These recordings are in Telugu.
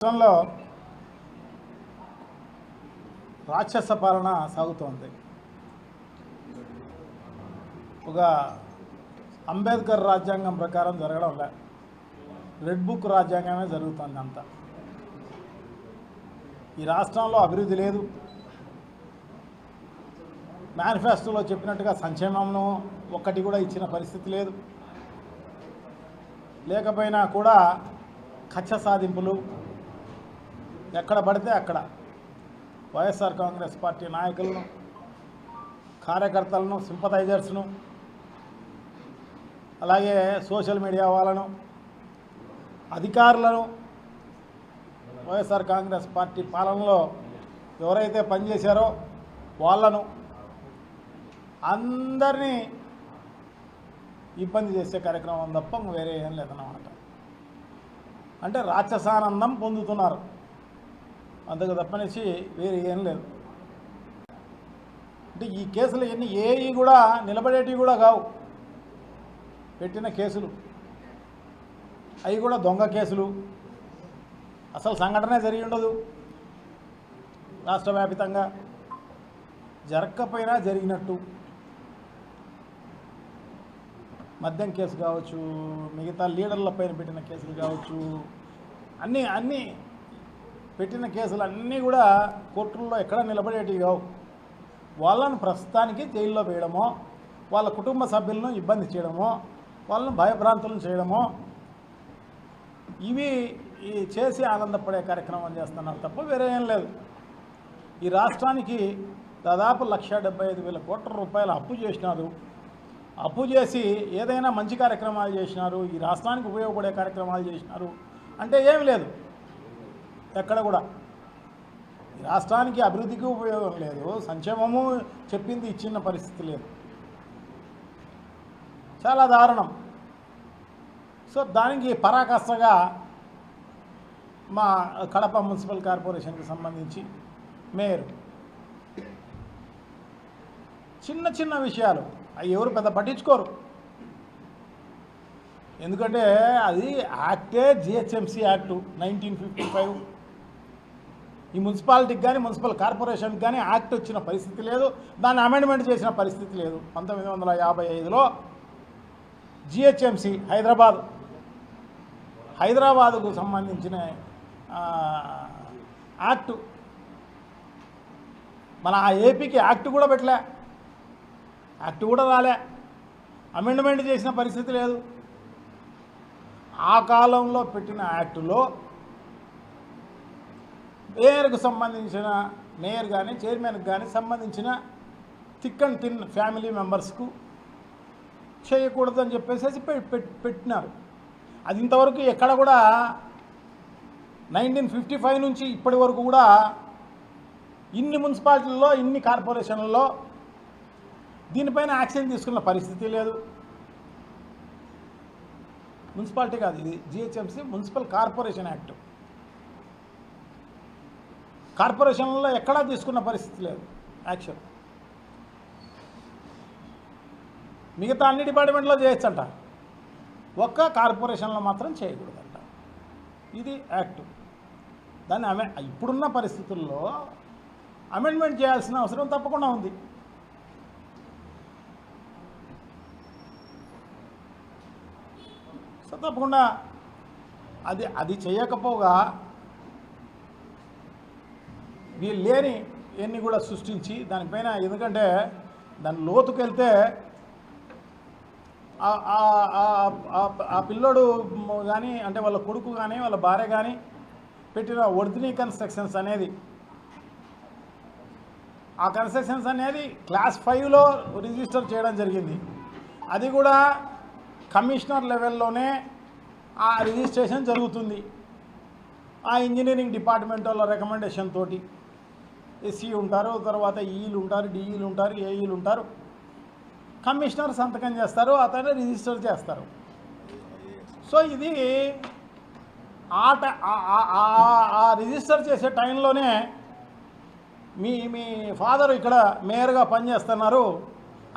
రాష్ట్రంలో రాక్షస పాలన సాగుతోంది. ఒక అంబేద్కర్ రాజ్యాంగం ప్రకారం జరగడం లే, రెడ్ బుక్ రాజ్యాంగమే జరుగుతుంది అంతా. ఈ రాష్ట్రంలో అభివృద్ధి లేదు. మేనిఫెస్టోలో చెప్పినట్టుగా సంక్షేమంను ఒక్కటి కూడా ఇచ్చిన పరిస్థితి లేదు. లేకపోయినా కూడా కక్ష సాధింపులు ఎక్కడ పడితే అక్కడ వైఎస్ఆర్ కాంగ్రెస్ పార్టీ నాయకులను, కార్యకర్తలను, సింపథైజర్స్ను, అలాగే సోషల్ మీడియా వాళ్ళను, అధికారులను, వైఎస్ఆర్ కాంగ్రెస్ పార్టీ పాలనలో ఎవరైతే పనిచేశారో వాళ్ళను అందరినీ ఇబ్బంది చేసే కార్యక్రమం తప్ప వేరే ఏం లేదన్నమాట. అంటే రాక్షసానందం పొందుతున్నారు, అందుకు తప్పనేసి వేరే ఏం లేదు. అంటే ఈ కేసులు ఎన్ని ఏవి కూడా నిలబడేటివి కూడా కావు. పెట్టిన కేసులు అవి కూడా దొంగ కేసులు, అసలు సంఘటనే జరిగి ఉండదు. రాష్ట్ర వ్యాపితంగా జరగకపోయినా జరిగినట్టు మద్యం కేసు కావచ్చు, మిగతా లీడర్లపైన పెట్టిన కేసులు కావచ్చు, అన్నీ పెట్టిన కేసులు అన్నీ కూడా కోర్టుల్లో ఎక్కడ నిలబడేటివి కావు. వాళ్ళను ప్రస్తుతానికి జైల్లో వేయడమో, వాళ్ళ కుటుంబ సభ్యులను ఇబ్బంది చేయడమో, వాళ్ళను భయభ్రాంతులను చేయడమో, ఇవి చేసి ఆనందపడే కార్యక్రమం చేస్తున్నారు తప్ప వేరే ఏం లేదు. ఈ రాష్ట్రానికి దాదాపు 1,75,000 కోట్ల రూపాయలు అప్పు చేసినారు. అప్పు చేసి ఏదైనా మంచి కార్యక్రమాలు చేసినారు, ఈ రాష్ట్రానికి ఉపయోగపడే కార్యక్రమాలు చేసినారు అంటే ఏమి లేదు. ఎక్కడ కూడా ఈ రాష్ట్రానికి అభివృద్ధికి ఉపయోగం లేదు, సంక్షేమము చెప్పింది ఇచ్చిన పరిస్థితి లేదు. చాలా దారుణం. సో దానికి పరాకాష్ఠగా మా కడప మున్సిపల్ కార్పొరేషన్కి సంబంధించి మేయర్ చిన్న చిన్న విషయాలు అవి ఎవరు పెద్ద పట్టించుకోరు. ఎందుకంటే అది యాక్టే జిహెచ్ఎంసీ యాక్టు 1955. ఈ మున్సిపాలిటీకి కానీ మున్సిపల్ కార్పొరేషన్కి కానీ యాక్ట్ వచ్చిన పరిస్థితి లేదు, దాన్ని అమెండ్మెంట్ చేసిన పరిస్థితి లేదు. 1955లో జిహెచ్ఎంసీ హైదరాబాదుకు సంబంధించిన యాక్టు, మన ఆ ఏపీకి యాక్ట్ కూడా పెట్టలే, యాక్ట్ కూడా రాలే, అమెండ్మెంట్ చేసిన పరిస్థితి లేదు. ఆ కాలంలో పెట్టిన యాక్టులో మేయర్కు సంబంధించిన మేయర్ కానీ చైర్మన్కి కానీ సంబంధించిన థిక్ అండ్ థిన్ ఫ్యామిలీ మెంబర్స్కు చేయకూడదని చెప్పేసి పెట్టినారు. అది ఇంతవరకు ఎక్కడ కూడా 1955 నుంచి ఇప్పటి వరకు కూడా ఇన్ని మున్సిపాలిటీల్లో, ఇన్ని కార్పొరేషన్లలో దీనిపైన యాక్షన్ తీసుకున్న పరిస్థితి లేదు. మున్సిపాలిటీ కాదు, ఇది జిహెచ్ఎంసీ మున్సిపల్ కార్పొరేషన్ యాక్ట్. కార్పొరేషన్లో ఎక్కడా తీసుకున్న పరిస్థితి లేదు యాక్షన్. మిగతా అన్ని డిపార్ట్మెంట్లో చేయొచ్చంట, ఒక్క కార్పొరేషన్లో మాత్రం చేయకూడదంట. ఇది యాక్టు. దాన్ని ఇప్పుడున్న పరిస్థితుల్లో అమెండ్మెంట్ చేయాల్సిన అవసరం తప్పకుండా ఉంది. సో తప్పకుండా అది చేయకపోగా వీళ్ళు లేని ఎన్ని కూడా సృష్టించి దానిపైన, ఎందుకంటే దాని లోతుకు వెళ్తే ఆ పిల్లోడు కానీ, అంటే వాళ్ళ కొడుకు కానీ వాళ్ళ భార్య కానీ పెట్టిన ఒరిజినల్ కన్స్ట్రక్షన్స్ అనేది, ఆ కన్స్ట్రక్షన్స్ అనేది క్లాస్ 5లో రిజిస్టర్ చేయడం జరిగింది. అది కూడా కమిషనర్ లెవెల్లోనే ఆ రిజిస్ట్రేషన్ జరుగుతుంది. ఆ ఇంజనీరింగ్ డిపార్ట్మెంట్ వాళ్ళ రికమెండేషన్ తోటి ఎస్సీ ఉంటారు, తర్వాత ఈలు ఉంటారు, డిఈలు ఉంటారు, ఏఈలు ఉంటారు. కమిషనర్ సంతకం చేస్తారు, అతనే రిజిస్టర్ చేస్తారు. సో ఇది ఆ రిజిస్టర్ చేసే టైంలోనే మీ ఫాదర్ ఇక్కడ మేయర్గా పనిచేస్తున్నారు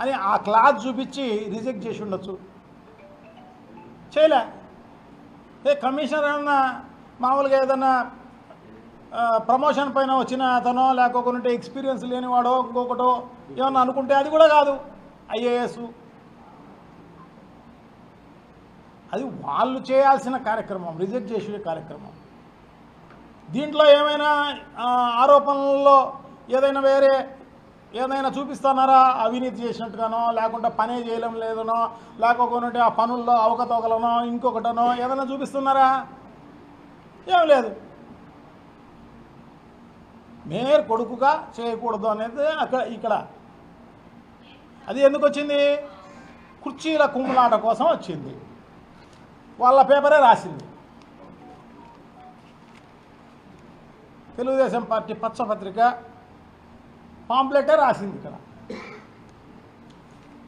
అని ఆ క్లాజ్ చూపించి రిజెక్ట్ చేసి ఉండొచ్చు. చేయలే. కమిషనర్ అన్న మామూలుగా ఏదన్నా ప్రమోషన్ పైన వచ్చిన అతనో లేకపోతే ఎక్స్పీరియన్స్ లేనివాడో ఇంకొకటో ఏమన్నా అనుకుంటే అది కూడా కాదు. ఐఏఎస్ అది వాళ్ళు చేయాల్సిన కార్యక్రమం, రిజెక్ట్ చేసే కార్యక్రమం. దీంట్లో ఏమైనా ఆరోపణల్లో ఏదైనా చూపిస్తున్నారా? అవినీతి చేసినట్టుగానో, లేకుంటే పనే చేయడం లేదనో, లేకపోతే ఆ పనుల్లో అవకతవకలనో, ఇంకొకటనో ఏదైనా చూపిస్తున్నారా? ఏం లేదు. మేయర్ కొడుకుగా చేయకూడదు అనేది ఇక్కడ అది ఎందుకు వచ్చింది? కుర్చీల కుమ్ములాట కోసం వచ్చింది. వాళ్ళ పేపరే రాసింది. తెలుగుదేశం పార్టీ పచ్చపత్రిక పాంప్లెటే రాసింది. ఇక్కడ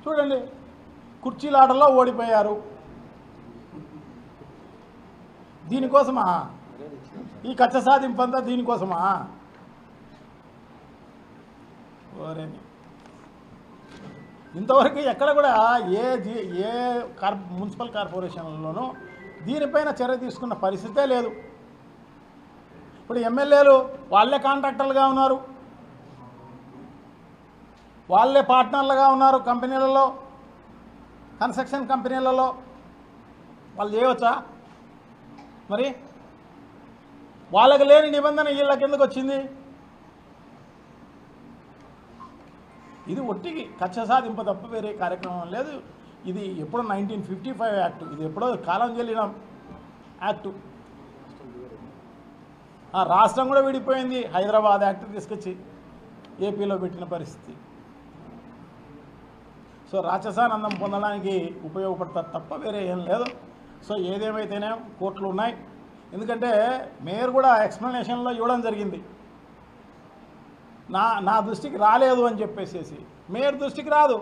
చూడండి, కుర్చీలాటలో ఓడిపోయారు. దీనికోసమా ఈ కచ్చ సాధింపంతా? దీనికోసమా? ఓరేని ఇంతవరకు ఎక్కడ కూడా ఏ మున్సిపల్ కార్పొరేషన్లోనూ దీనిపైన చర్య తీసుకున్న పరిస్థితే లేదు. ఇప్పుడు ఎమ్మెల్యేలు వాళ్ళే కాంట్రాక్టర్లుగా ఉన్నారు, వాళ్ళే పార్ట్నర్లుగా ఉన్నారు కంపెనీలలో, కన్స్ట్రక్షన్ కంపెనీలలో. వాళ్ళు చేయవచ్చా? మరి వాళ్ళకి లేని నిబంధన వీళ్ళకి ఎందుకు వచ్చింది? ఇది ఒట్టికి కక్ష సాధింపు తప్ప వేరే కార్యక్రమం లేదు. ఇది ఎప్పుడో 1955 యాక్టు, ఇది ఎప్పుడో కాలం చెల్లిన యాక్టు. రాష్ట్రం కూడా విడిపోయింది. హైదరాబాద్ యాక్ట్ తీసుకొచ్చి ఏపీలో పెట్టిన పరిస్థితి. సో రాక్షసానందం పొందడానికి ఉపయోగపడతారు తప్ప వేరే ఏం లేదు. సో ఏదేమైతేనే కోర్టులు ఉన్నాయి. ఎందుకంటే మేయర్ కూడా ఎక్స్ప్లెనేషన్లో ఇవ్వడం జరిగింది. నా దృష్టికి రాలేదు అని చెప్పేసి. మేయర్ దృష్టికి రాదు.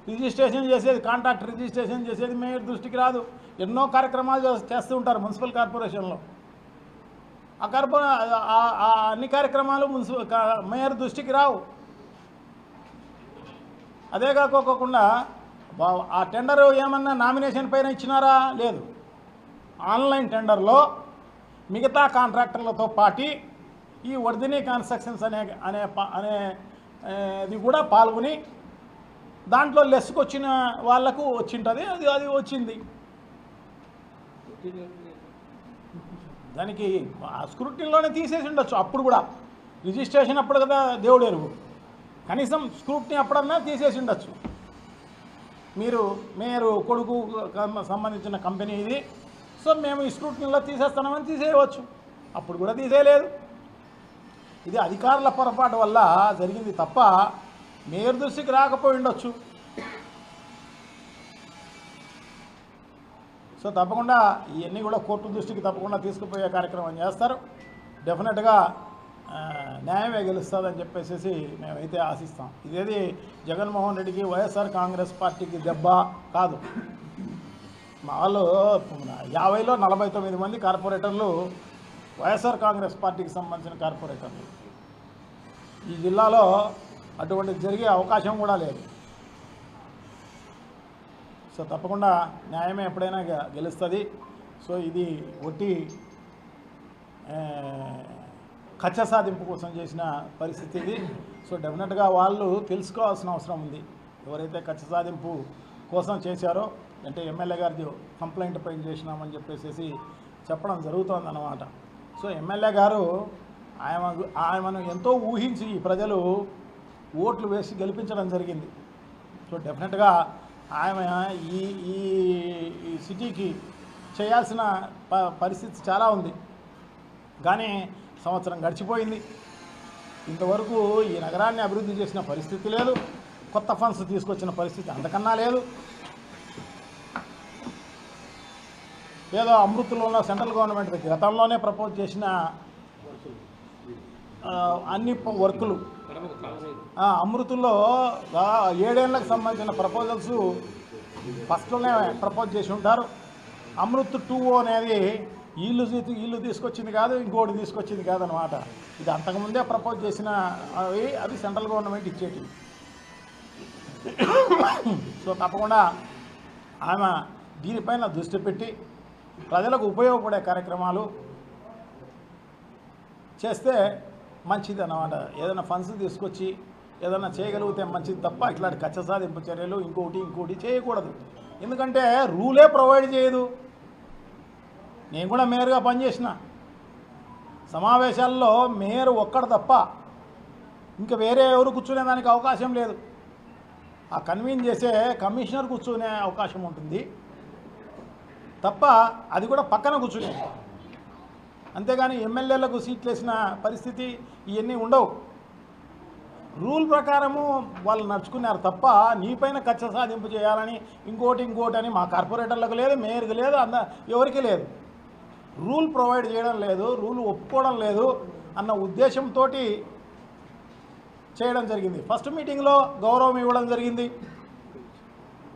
రిజిస్ట్రేషన్ చేసేది, కాంట్రాక్ట్ రిజిస్ట్రేషన్ చేసేది మేయర్ దృష్టికి రాదు. ఎన్నో కార్యక్రమాలు చేస్తూ ఉంటారు మున్సిపల్ కార్పొరేషన్లో. అన్ని కార్యక్రమాలు మేయర్ దృష్టికి రావు. అదే కాకోకుండా ఆ టెండర్ ఏమన్నా నామినేషన్ పైన ఇచ్చినారా? లేదు. ఆన్లైన్ టెండర్లో మిగతా కాంట్రాక్టర్లతో పాటు ఈ వర్ధిని కన్స్ట్రక్షన్స్ అనేది కూడా పాల్గొని దాంట్లో లెస్కు వచ్చిన వాళ్లకు వచ్చింటుంది. అది వచ్చింది. దానికి స్క్రూటినీలోనే తీసేసి ఉండొచ్చు. అప్పుడు కూడా రిజిస్ట్రేషన్ అప్పుడు కదా దేవుడు ఎరుగు, కనీసం స్క్రూటినీ అప్పుడన్నా తీసేసి ఉండొచ్చు. మీరు కొడుకు సంబంధించిన కంపెనీ ఇది, సో మేము ఈ స్క్రూటినీలో తీసేస్తున్నామని తీసేయవచ్చు. అప్పుడు కూడా తీసేయలేదు. ఇది అధికారుల పొరపాటు వల్ల జరిగింది తప్ప మేయర్ దృష్టికి రాకపోయి ఉండొచ్చు. సో తప్పకుండా ఇవన్నీ కూడా కోర్టు దృష్టికి తప్పకుండా తీసుకుపోయే కార్యక్రమం చేస్తారు. డెఫినెట్గా న్యాయమే గెలుస్తుందని చెప్పేసి మేమైతే ఆశిస్తాం. ఇదేది జగన్మోహన్ రెడ్డికి, వైఎస్ఆర్ కాంగ్రెస్ పార్టీకి దెబ్బ కాదు. వాళ్ళు 50లో 49 మంది కార్పొరేటర్లు వైఎస్ఆర్ కాంగ్రెస్ పార్టీకి సంబంధించిన కార్పొరేటర్లు. ఈ జిల్లాలో అటువంటిది జరిగే అవకాశం కూడా లేదు. సో తప్పకుండా న్యాయమే ఎప్పుడైనా గెలుస్తుంది. సో ఇది ఒట్టి కక్ష సాధింపు కోసం చేసిన పరిస్థితి ఇది. సో డెఫినెట్గా వాళ్ళు తెలుసుకోవాల్సిన అవసరం ఉంది. ఎవరైతే కక్ష సాధింపు కోసం చేశారో, అంటే ఎమ్మెల్యే గారిది కంప్లైంట్ పైన చేసినామని చెప్పేసి చెప్పడం జరుగుతుందన్నమాట. సో ఎమ్మెల్యే గారు ఆయనను ఎంతో ఊహించి ప్రజలు ఓట్లు వేసి గెలిపించడం జరిగింది. సో డెఫినెట్గా ఆయన ఈ సిటీకి చేయాల్సిన పరిస్థితి చాలా ఉంది. కానీ సంవత్సరం గడిచిపోయింది, ఇంతవరకు ఈ నగరాన్ని అభివృద్ధి చేసిన పరిస్థితి లేదు. కొత్త ఫండ్స్ తీసుకొచ్చిన పరిస్థితి అంతకన్నా లేదు. ఏదో అమృత్లోనో సెంట్రల్ గవర్నమెంట్ గతంలోనే ప్రపోజ్ చేసిన అన్ని వర్కులు, అమృతుల్లో 7 ఏళ్లకు సంబంధించిన ప్రపోజల్స్ ఫస్ట్లోనే ప్రపోజ్ చేసి ఉంటారు. అమృత్ 2 అనేది ఇల్లు తీసుకొచ్చింది కాదు, ఇంకోటి తీసుకొచ్చింది కాదనమాట. ఇది అంతకుముందే ప్రపోజ్ చేసిన అవి సెంట్రల్ గవర్నమెంట్ ఇచ్చేటివి. సో తప్పకుండా ఆమె దీనిపైన దృష్టి పెట్టి ప్రజలకు ఉపయోగపడే కార్యక్రమాలు చేస్తే మంచిది అన్నమాట. ఏదైనా ఫండ్స్ తీసుకొచ్చి ఏదైనా చేయగలిగితే మంచిది తప్ప ఇట్లాంటి కక్ష సాధింపు చర్యలు ఇంకోటి చేయకూడదు. ఎందుకంటే రూలే ప్రొవైడ్ చేయదు. నేను కూడా మేయర్గా పనిచేసిన సమావేశాల్లో మేయర్ ఒక్కడు తప్ప ఇంకా వేరే ఎవరు కూర్చునేదానికి అవకాశం లేదు. ఆ కన్వీన్ చేసే కమిషనర్ కూర్చునే అవకాశం ఉంటుంది తప్ప అది కూడా పక్కన కూర్చునే, అంతేగాని ఎమ్మెల్యేలకు సీట్లు వేసిన పరిస్థితి ఇవన్నీ ఉండవు. రూల్ ప్రకారము వాళ్ళు నడుచుకున్నారు తప్ప నీపైన కక్ష సాధింపు చేయాలని ఇంకోటి అని మా కార్పొరేటర్లకు లేదు, మేయర్కి లేదు, ఎవరికి లేదు. రూల్ ప్రొవైడ్ చేయడం లేదు, రూల్ ఒప్పుకోవడం లేదు అన్న ఉద్దేశంతో చేయడం జరిగింది. ఫస్ట్ మీటింగ్లో గౌరవం ఇవ్వడం జరిగింది.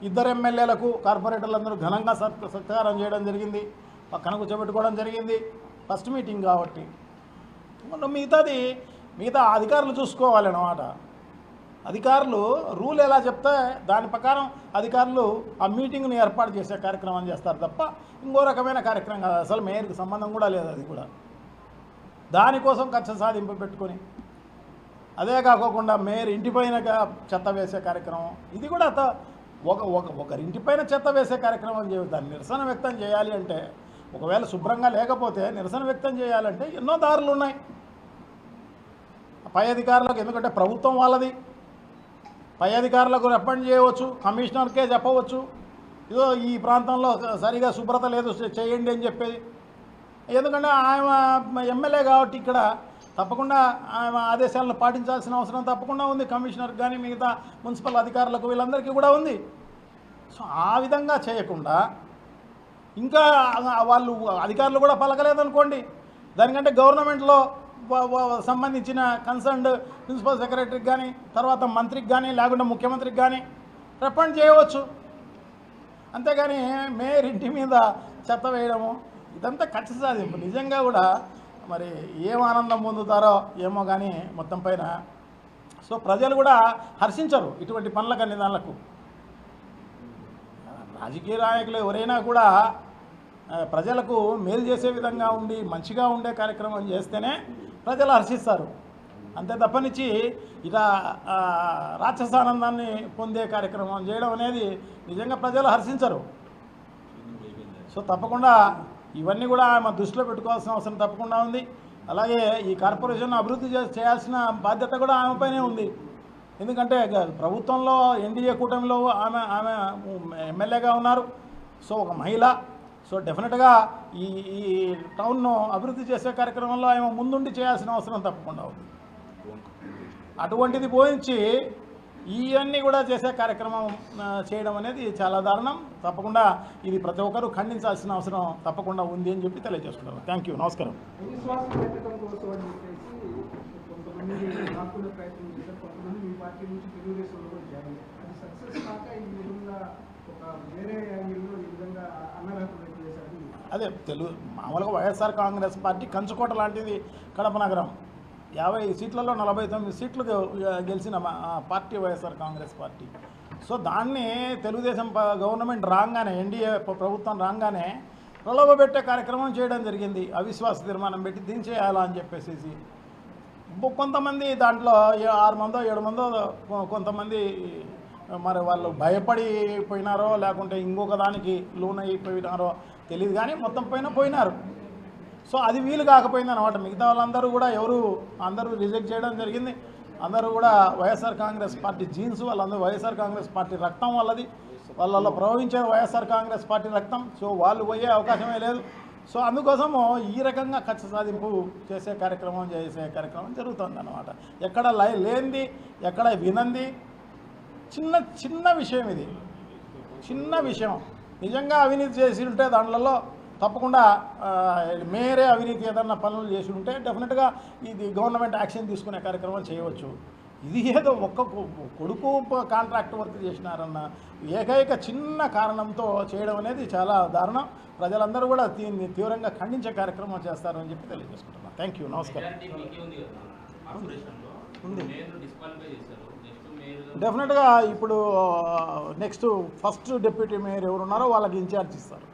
2 ఎమ్మెల్యేలకు కార్పొరేటర్లందరూ ఘనంగా సత్కారం చేయడం జరిగింది, పక్కన కూర్చోబెట్టుకోవడం జరిగింది. ఫస్ట్ మీటింగ్ కాబట్టి మిగతా అధికారులు చూసుకోవాలన్నమాట. అధికారులు రూల్ ఎలా చెప్తే దాని ప్రకారం అధికారులు ఆ మీటింగ్ని ఏర్పాటు చేసే కార్యక్రమం చేస్తారు తప్ప ఇంకో రకమైన కార్యక్రమం కాదు. అసలు మేయర్కి సంబంధం కూడా లేదు. అది కూడా దానికోసం కక్ష సాధింపు పెట్టుకొని, అదే కాకోకుండా మేయర్ ఇంటిపైన చెత్త వేసే కార్యక్రమం, ఇది కూడా ఒకరింటిపైన చెత్త వేసే కార్యక్రమం చేయాలి. నిరసన వ్యక్తం చేయాలి అంటే, ఒకవేళ శుభ్రంగా లేకపోతే నిరసన వ్యక్తం చేయాలంటే ఎన్నో దారులు ఉన్నాయి పై అధికారులకు. ఎందుకంటే ప్రభుత్వం వాళ్ళది, పై అధికారులకు రికమెండ్ చేయవచ్చు, కమిషనర్కే చెప్పవచ్చు, ఇదో ఈ ప్రాంతంలో సరిగా శుభ్రత లేదు చేయండి అని చెప్పేది. ఎందుకంటే ఆయన ఎమ్మెల్యే కాబట్టి ఇక్కడ తప్పకుండా ఆయన ఆదేశాలను పాటించాల్సిన అవసరం తప్పకుండా ఉంది. కమిషనర్కి కానీ మిగతా మున్సిపల్ అధికారులకు వీళ్ళందరికీ కూడా ఉంది. సో ఆ విధంగా చేయకుండా ఇంకా వాళ్ళు అధికారులు కూడా పలకలేదనుకోండి, దానికంటే గవర్నమెంట్లో సంబంధించిన కన్సర్న్డ్ ప్రిన్సిపల్ సెక్రటరీకి కానీ, తర్వాత మంత్రికి కానీ, లేకుంటే ముఖ్యమంత్రికి కానీ రికమెండ్ చేయవచ్చు. అంతేగాని మేయర్ ఇంటి మీద చెత్త వేయడము ఇదంతా కక్ష సాధింపు. నిజంగా కూడా మరి ఏం ఆనందం పొందుతారో ఏమో కానీ మొత్తం పైన. సో ప్రజలు కూడా హర్షించరు ఇటువంటి పనులకన్ని దానికి. రాజకీయ నాయకులు ఎవరైనా కూడా ప్రజలకు మేలు చేసే విధంగా ఉండి మంచిగా ఉండే కార్యక్రమం చేస్తేనే ప్రజలు హర్షిస్తారు. అంతే తప్పనిచ్చి ఇలా రాక్షసానందాన్ని పొందే కార్యక్రమం చేయడం అనేది నిజంగా ప్రజలు హర్షించరు. సో తప్పకుండా ఇవన్నీ కూడా ఆమె దృష్టిలో పెట్టుకోవాల్సిన అవసరం తప్పకుండా ఉంది. అలాగే ఈ కార్పొరేషన్ అభివృద్ధి చేయాల్సిన బాధ్యత కూడా ఆమెపైనే ఉంది. ఎందుకంటే ప్రభుత్వంలో ఎన్డీఏ కూటమిలో ఆమె ఎమ్మెల్యేగా ఉన్నారు. సో ఒక మహిళ. సో డెఫినెట్గా ఈ టౌన్ను అభివృద్ధి చేసే కార్యక్రమంలో ఆమె ముందుండి చేయాల్సిన అవసరం తప్పకుండా ఉంది. అటువంటిది పోయించి ఇవన్నీ కూడా చేసే కార్యక్రమం చేయడం అనేది చాలా దారుణం. తప్పకుండా ఇది ప్రతి ఒక్కరూ ఖండించాల్సిన అవసరం తప్పకుండా ఉంది అని చెప్పి తెలియజేస్తున్నాను. Thank you. నమస్కారం. అదే మామూలుగా వైఎస్ఆర్ కాంగ్రెస్ పార్టీ కంచుకోట లాంటిది కడప నగరం. 50 సీట్లలో 49 సీట్లు గెలిచిన party YSR Congress party. So దాన్ని తెలుగుదేశం గవర్నమెంట్ రాగానే, ఎన్డీఏ ప్రభుత్వం రాగానే ప్రలోభపెట్టే కార్యక్రమం చేయడం జరిగింది. అవిశ్వాస తీర్మానం పెట్టి దించేయాలా అని చెప్పేసి కొంతమంది దాంట్లో 6 మందో 7 మందో కొంతమంది మరి వాళ్ళు భయపడిపోయినారో లేకుంటే ఇంకొక దానికి లోన్ అయిపోయినారో తెలియదు కానీ మొత్తం పోయినారు. సో అది వీలు కాకపోయింది అనమాట. మిగతా వాళ్ళందరూ కూడా అందరూ రిజెక్ట్ చేయడం జరిగింది. అందరూ కూడా వైఎస్ఆర్ కాంగ్రెస్ పార్టీ జీన్స్, వాళ్ళందరూ వైఎస్ఆర్ కాంగ్రెస్ పార్టీ రక్తం వాళ్ళది, వాళ్ళలో ప్రవహించే వైఎస్ఆర్ కాంగ్రెస్ పార్టీ రక్తం. సో వాళ్ళు పోయే అవకాశమే లేదు. సో అందుకోసము ఈ రకంగా కక్ష సాధింపు చేసే కార్యక్రమం జరుగుతుంది అన్నమాట. ఎక్కడ లేనిది, ఎక్కడ వినంది చిన్న విషయం. ఇది చిన్న విషయం. నిజంగా అవినీతి చేసి ఉంటే దాంట్లో తప్పకుండా మేరే అవినీతి ఏదన్నా పనులు చేసి ఉంటే డెఫినెట్గా ఇది గవర్నమెంట్ యాక్షన్ తీసుకునే కార్యక్రమం చేయవచ్చు. ఇది ఏదో ఒక్క కొడుకు కాంట్రాక్ట్ వర్క్ చేసినారన్న ఏకైక చిన్న కారణంతో చేయడం అనేది చాలా దారుణం. ప్రజలందరూ కూడా దీన్ని తీవ్రంగా ఖండించే కార్యక్రమం చేస్తారని చెప్పి తెలియజేసుకుంటున్నాను. Thank you. నమస్కారం. డెఫినెట్గా ఇప్పుడు నెక్స్ట్ ఫస్ట్ డిప్యూటీ మేయర్ ఎవరున్నారో వాళ్ళకి ఇన్ఛార్జ్ ఇస్తారు.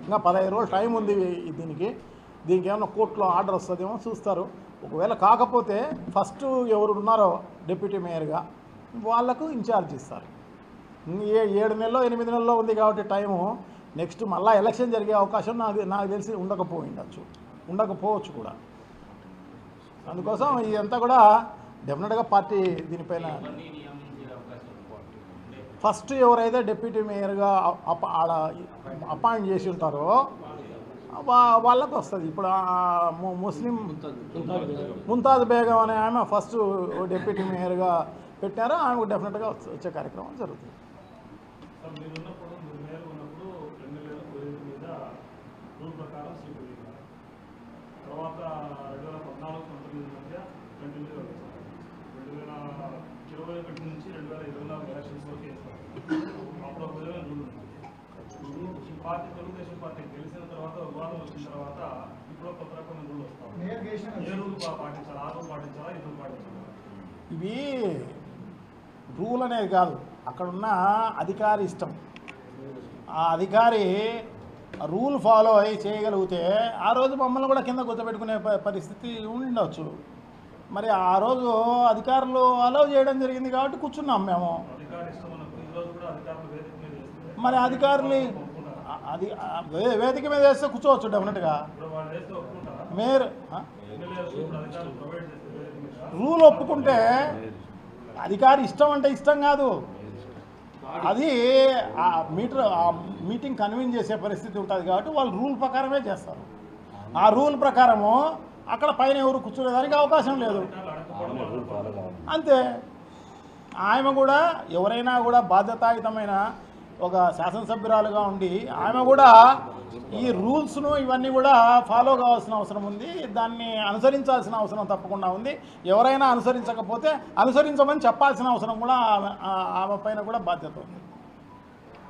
ఇంకా 15 రోజులు టైం ఉంది దీనికి. దీనికి ఏమైనా కోర్టులో ఆర్డర్ వస్తుందేమో చూస్తారు. ఒకవేళ కాకపోతే ఫస్ట్ ఎవరు ఉన్నారో డిప్యూటీ మేయర్గా వాళ్లకు ఇన్ఛార్జ్ ఇస్తారు. 7 నెలలో 8 నెలల్లో ఉంది కాబట్టి టైము. నెక్స్ట్ మళ్ళీ ఎలక్షన్ జరిగే అవకాశం నాకు తెలిసి ఉండకపోవచ్చు కూడా. అందుకోసం ఇదంతా కూడా డెఫినెట్గా పార్టీ దీనిపైన ఫస్ట్ ఎవరైతే డిప్యూటీ మేయర్గా అపాయింట్ చేసి ఉంటారో వాళ్ళకు వస్తుంది. ఇప్పుడు ముస్లిం ముంతాజ్ బేగం అనే ఆమె ఫస్ట్ డిప్యూటీ మేయర్గా పెట్టారో ఆమెకు డెఫినెట్గా వచ్చే కార్యక్రమం జరుగుతుంది. తర్వాత 2014-19 మధ్య కంటిన్యూగా 2021 నుంచి 2024 ఎలక్షన్స్ వరకు వేస్తారు. అప్పుడు ఒక విధమైన రూల్ ఉంది. ఈ పార్టీ తెలుగుదేశం పార్టీ గెలిచిన తర్వాత వివాదం వచ్చిన తర్వాత ఇప్పుడు కొత్త రకమైన రూల్ వస్తాం. ఏ రూల్ పాటించాలి? ఆ రూల్ పాటించాలా? ఈ రూల్ పాటించాలా? ఇవి రూల్ అనేది కాదు, అక్కడున్న అధికారి ఇష్టం. ఆ అధికారి రూల్ ఫాలో అయ్యి చేయగలిగితే ఆ రోజు మమ్మల్ని కూడా కింద కూర్చోబెట్టుకునే పరిస్థితి ఉండవచ్చు. మరి ఆ రోజు అధికారులు అలౌ చేయడం జరిగింది కాబట్టి కూర్చున్నాం మేము. మరి అధికారులు అది వేదిక మీద వేస్తే కూర్చోవచ్చు డెఫినెట్గా. మీరు రూల్ ఒప్పుకుంటే అధికారి ఇష్టం అంటే ఇష్టం కాదు, అది ఆ మీటింగ్ కన్వీన్ చేసే పరిస్థితి ఉంటుంది కాబట్టి వాళ్ళు రూల్ ప్రకారమే చేస్తారు. ఆ రూల్ ప్రకారము అక్కడ పైన ఎవరు కూర్చునేదానికి అవకాశం లేదు, అంతే. ఆమె కూడా ఎవరైనా కూడా బాధ్యతాయుతమైన ఒక శాసనసభ్యురాలుగా ఉండి ఆమె కూడా ఈ రూల్స్ను ఇవన్నీ కూడా ఫాలో కావాల్సిన అవసరం ఉంది, దాన్ని అనుసరించాల్సిన అవసరం తప్పకుండా ఉంది. ఎవరైనా అనుసరించకపోతే అనుసరించమని చెప్పాల్సిన అవసరం కూడా ఆమె పైన కూడా బాధ్యత ఉంది.